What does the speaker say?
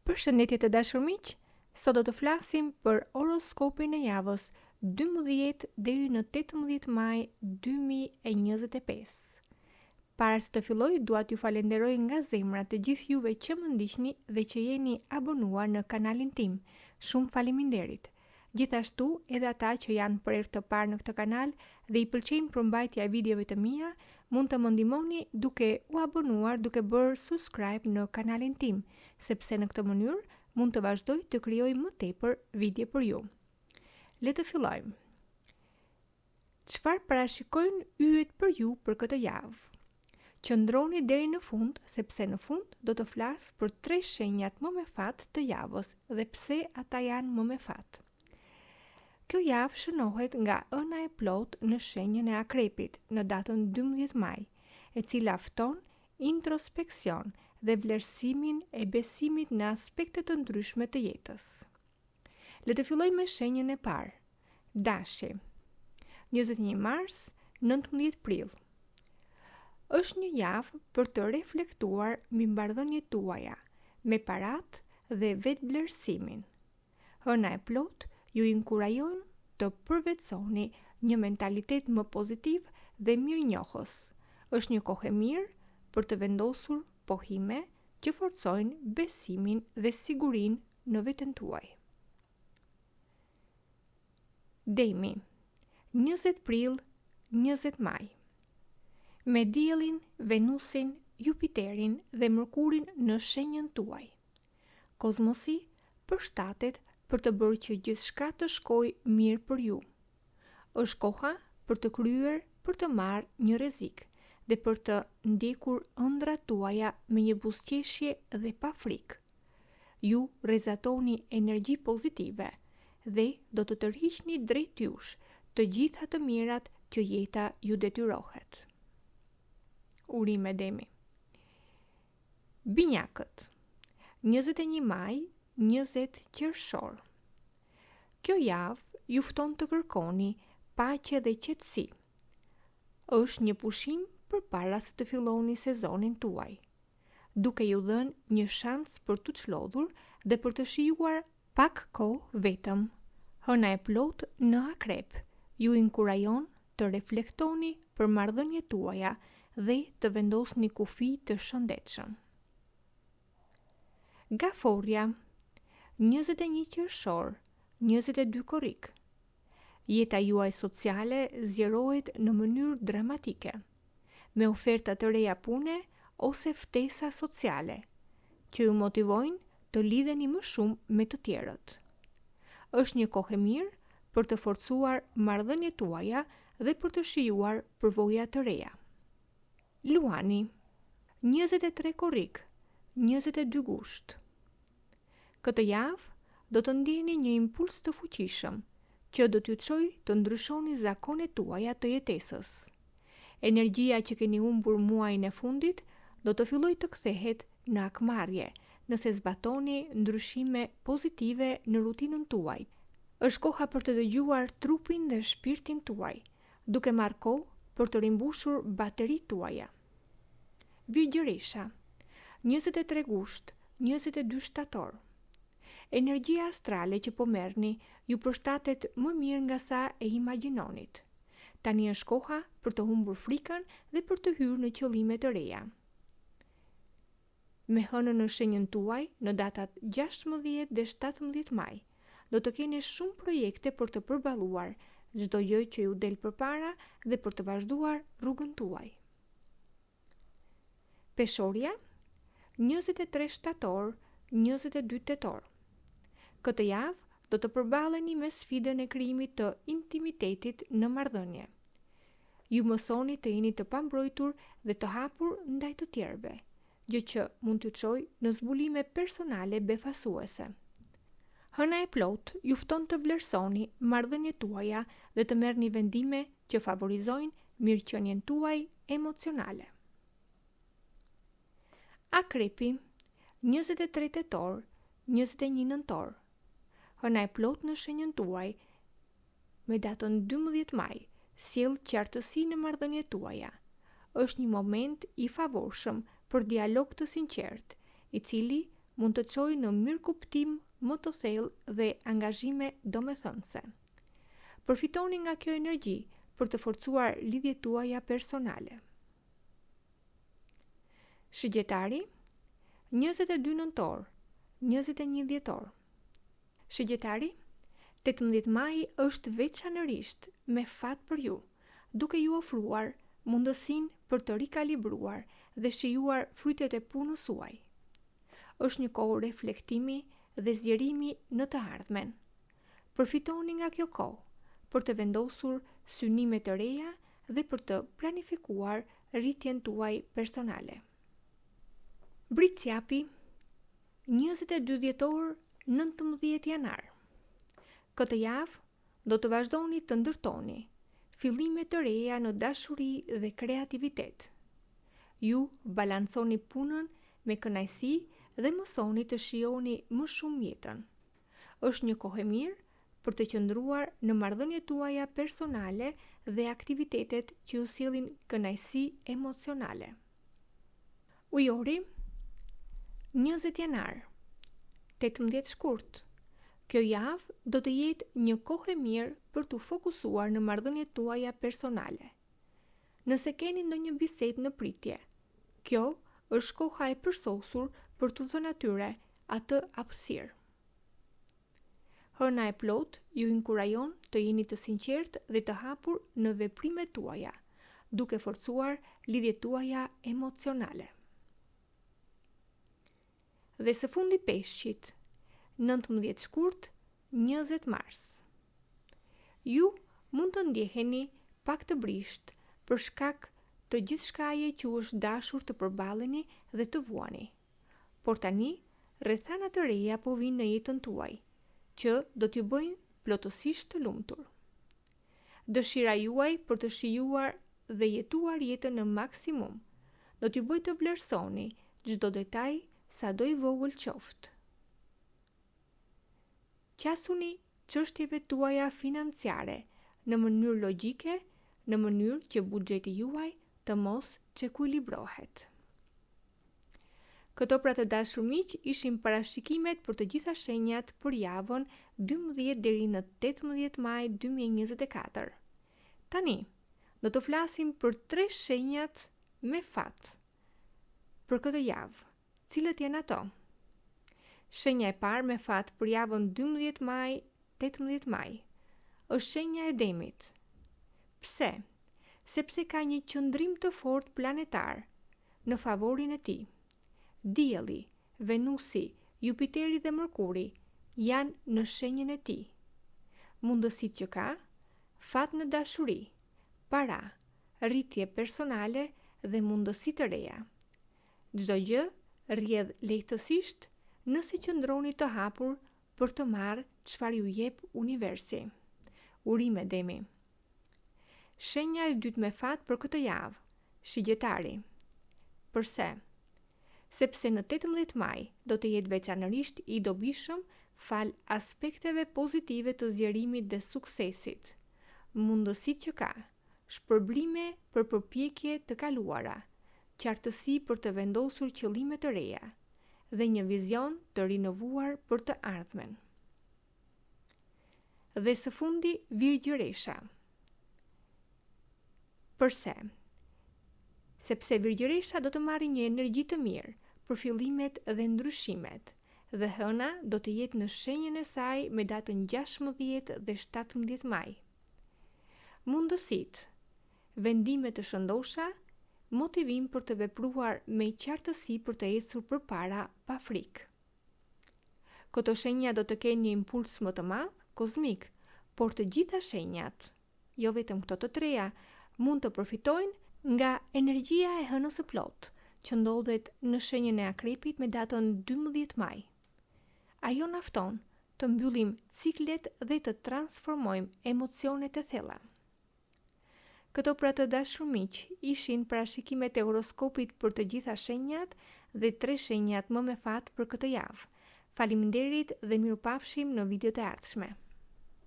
Përshëndetje të dashur miq, sot do të flasim për horoskopin e javës 12 deri në 18 maj 2025. Para se të filloj, dua t'ju falenderoj nga zemra të gjithë juve që më ndiqni dhe që jeni abonuar në kanalin tim. Shumë faleminderit. Gjithashtu, edhe ata që janë për herë të parë në këtë kanal dhe i pëlqejnë përmbajtja e videove të mia, mund të më ndihmoni duke u abonuar, duke bërë subscribe në kanalin tim, sepse në këtë mënyrë mund të vazhdoj të krijoj më tepër video për ju. Le të fillojmë. Çfarë parashikojnë yjet për ju për këtë javë? Qëndroni deri në fund, sepse në fund do të flas për 3 shenjat më me fat të javës dhe pse ata janë më me fat. Kjo javë shënohet nga ëna e plot në shenjën e Akrepit në datën 12 maj, e cila fton introspeksion dhe vlerësimin e besimit në aspekte të ndryshme të jetës. Le të filloj me shenjën e parë. Dashi. 21 mars, 19 prill. Është një javë për të reflektuar mbi marrëdhëniet tuaja me parat dhe vetëvlerësimin. Hëna e plot ju inkurajon të përvetsoni një mentalitet më pozitiv dhe mirënjohës. Është një kohë e mirë për të vendosur pohime që forcojnë besimin dhe sigurinë në veten tuaj. Demi. 20 prill, 20 maj. Me diellin, Venusin, Jupiterin dhe Mërkurin në shenjën tuaj. Kozmosi përshtatet për të bërë që gjithçka të shkojë mirë për ju. Është koha për të kryer, për të marrë një rrezik dhe për të ndjekur ëndrat tuaja me një buzëqeshje dhe pa frikë. Ju rrezatoni energji pozitive dhe do të tërhiqni drejt jush të gjitha të mirat që jeta ju detyrohet. Urime Demi. Binjakët. 21 maj, 20 qershor. Kjo javë ju fton të kërkoni paqe dhe qetësi. Është një pushim përpara se të filloni sezonin tuaj, duke ju dhënë një shans për të çlodhur dhe për të shijuar pak kohë vetëm. Hëna e plot në Akrep ju inkurajon të reflektoni për marrëdhëniet tuaja dhe të vendosni kufi të shëndetshëm. Gaforja. 21 qershor, 22 korrik. Jeta juaj sociale zgjerohet në mënyrë dramatike, me oferta të reja pune ose ftesa sociale, që ju motivojnë të lidheni më shumë me të tjerët. Është një kohë e mirë për të forcuar marrëdhëniet tuaja dhe për të shijuar përvoja të reja. Luani. 23 korrik, 22 gusht. Këtë javë do të ndjeni një impuls të fuqishëm që do t'ju çojë të ndryshoni zakonet tuaja të jetesës. Energjia që keni humbur muajin e fundit do të fillojë të kthehet në akmarrje nëse zbatoni ndryshime pozitive në rutinën tuaj. Është koha për të dëgjuar trupin dhe shpirtin tuaj, duke marrë kohë për të rimbushur bateritë tuaja. Virgjëresha. 23 gusht, 22 shtator. Energjia astrale që po merrni ju përshtatet më mirë nga sa e imagjinonit. Tani është koha për të humbur frikën dhe për të hyrë në qëllime të reja. Me hënën në shenjën tuaj në datat 16 dhe 17 maj, do të keni shumë projekte për të përballuar, çdo gjë që ju del përpara dhe për të vazhduar rrugën tuaj. Peshorja. 23 shtator, 22 tetor. Këtë javë do të përballeni me sfidën e krijimit të intimitetit në marrëdhënie. Ju mësoni të jeni të pambrojtur dhe të hapur ndaj të tjerëve, gjë që mund t'ju çojë në zbulime personale befasuese. Hëna e plot ju fton të vlerësoni marrëdhëniet tuaja dhe të merrni vendime që favorizojnë mirëqenien tuaj emocionale. Akrepi. 23 tetor, 21 nëntor. Hëna e plot në shenjën tuaj me datën 12 maj sjell qartësi në marrëdhëniet tuaja. Është një moment i favorshëm për dialog të sinqert, i cili mund të çojë në mirëkuptim më të thellë dhe angazhime domethënëse. Përfitoni nga kjo energji për të forcuar lidhjet tuaja personale. Shigjetari, 22 nëntor, 21 dhjetor. Shigjetari, 18 maj është veçanërisht me fat për ju, duke ju ofruar mundësinë për të rikalibruar dhe shijuar frytet e punës suaj. Është një kohë reflektimi dhe zgjerimi në të ardhmen. Përfitoni nga kjo kohë për të vendosur synime të reja dhe për të planifikuar rritjen tuaj personale. Britsjapi, 22 dhjetor, 19 janar. Këtë javë do të vazhdoni të ndërtoni fillime të reja në dashuri dhe kreativitet. Ju balanconi punën me kënaqësi dhe mësoni të shijoni më shumë jetën. Është një kohë e mirë për të qëndruar në marrëdhëniet tuaja personale dhe aktivitetet që ju sjellin kënaqësi emocionale. Ujori, 20 janar, 18 shkurt. Kjo javë do të jetë një kohë e mirë për të fokusuar në marrëdhëniet tuaja personale. Nëse keni ndonjë bisedë në pritje, kjo është koha e përsosur për të dhënë atyre atë hapësirë. Hëna e plot ju inkurajon të jeni të sinqertë dhe të hapur në veprimet tuaja, duke forcuar lidhjet tuaja emocionale. Dhe së fundi peshqit, 19 shkurt, 20 mars. Ju mund të ndjeheni pak të brisht për shkak të gjithçkaje që është dashur të përballeni dhe të vuani. Por tani, rrethana të reja po vinë në jetën tuaj, që do t'ju bëjnë plotësisht të lumtur. Dëshira juaj për të shijuar dhe jetuar jetën në maksimum do t'ju bëjë të vlerësoni çdo detaj sado i vogël qoftë. Qasuni çështjeve tuaja financiare në mënyrë logjike, në mënyrë që buxheti juaj të mos çekuilibrohet. Këto pra të dashur miq ishin parashikimet për të gjitha shenjat për javën 12 deri në 18 maj 2024. Tani, do të flasim për 3 shenjat me fat për këtë javë. Cilët janë ato? Shenja e parë me fat për javën 12 maj 18 maj është shenja e Demit. Pse? Sepse ka një qëndrim të fortë planetar në favorin e tij. Dielli, Venusi, Jupiteri dhe Mërkuri janë në shenjën e tij. Mundësitë që ka, fat në dashuri, para, rritje personale dhe mundësi të reja. Çdo gjë rrjedh lehtësisht nëse qëndroni të hapur për të marrë çfarë ju jep universi. Urime Demi. Shenja e dytë me fat për këtë javë, Shigjetari. Përse? Sepse në 18 maj do të jetë veçanërisht i dobishëm fal aspekteve pozitive të zgjerimit dhe suksesit. Mundësitë që ka, shpërblime për përpjekje të kaluara, qartësi për të vendosur qëllime të reja dhe një vizion të rinovuar për të ardhmen. Dhe së fundi Virgjëresha. Përse? Sepse Virgjëresha do të marrë një energji të mirë për fillimet dhe ndryshimet, dhe hëna do të jetë në shenjën e saj me datën 16 dhe 17 maj. Mundësit, vendime të shëndosha, motivim për të vepruar me qartësi për të ecur përpara pa frikë. Këto shenja do të kenë një impuls më të madh, kozmik, por të gjitha shenjat, jo vetëm këto të treja, mund të përfitojnë nga energjia e hënës së plot, që ndodhet në shenjën e Akrepit me datën 12 maj. Ajo na fton të mbyllim ciklet dhe të transformojmë emocionet e thella. Këto pra të dashur miq ishin parashikimet e horoskopit për të gjitha shenjat dhe 3 shenjat më me fat për këtë javë. Faleminderit dhe mirupafshim në videot e ardhshme.